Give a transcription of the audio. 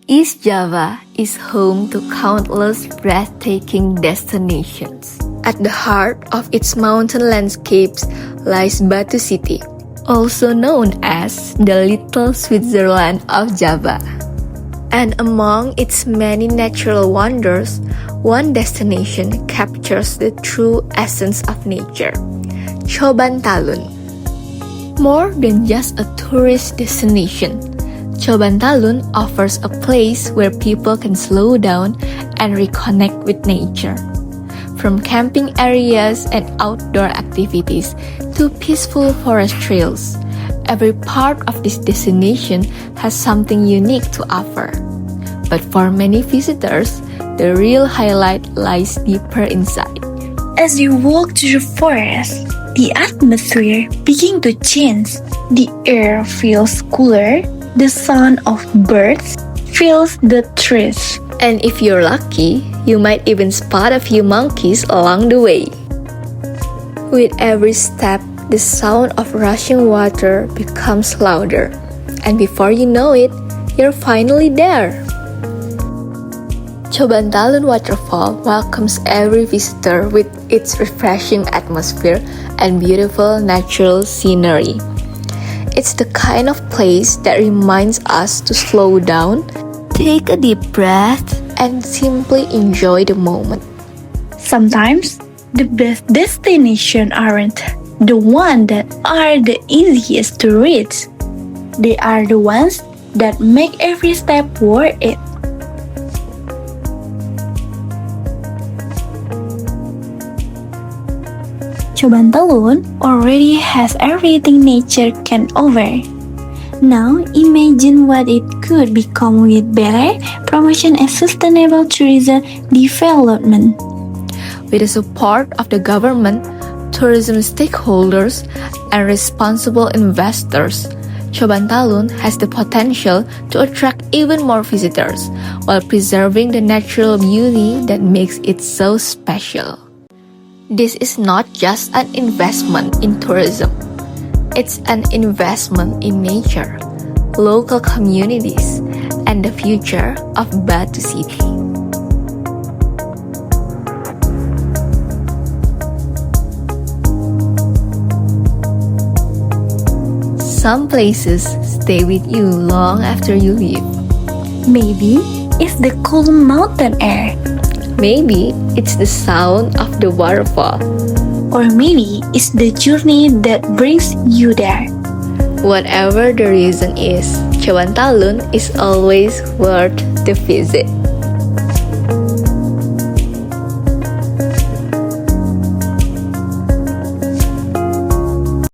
East Java is home to countless breathtaking destinations. At the heart of its mountain landscapes lies Batu City, also known as the Little Switzerland of Java. And among its many natural wonders, one destination captures the true essence of nature, Coban Talun. More than just a tourist destination, Coban Talun offers a place where people can slow down and reconnect with nature. From camping areas and outdoor activities to peaceful forest trails, every part of this destination has something unique to offer. But for many visitors, the real highlight lies deeper inside. As you walk through the forest, the atmosphere begins to change. The air feels cooler, the sound of birds fills the trees. And if you're lucky, you might even spot a few monkeys along the way. With every step, the sound of rushing water becomes louder, and before you know it, you're finally there. Coban Talun Waterfall welcomes every visitor with its refreshing atmosphere and beautiful natural scenery. It's the kind of place that reminds us to slow down, take a deep breath, and simply enjoy the moment. Sometimes, the best destinations aren't the ones that are the easiest to reach. They are the ones that make every step worth it. Coban Talun already has everything nature can offer. Now imagine what it could become with better promotion and sustainable tourism development. With the support of the government, tourism stakeholders, and responsible investors, Coban Talun has the potential to attract even more visitors while preserving the natural beauty that makes it so special. This is not just an investment in tourism. It's an investment in nature, local communities, and the future of Batu City. Some places stay with you long after you leave. Maybe it's the cool mountain air. Maybe it's the sound of the waterfall. Or maybe it's the journey that brings you there. Whatever the reason is, Coban Talun is always worth the visit.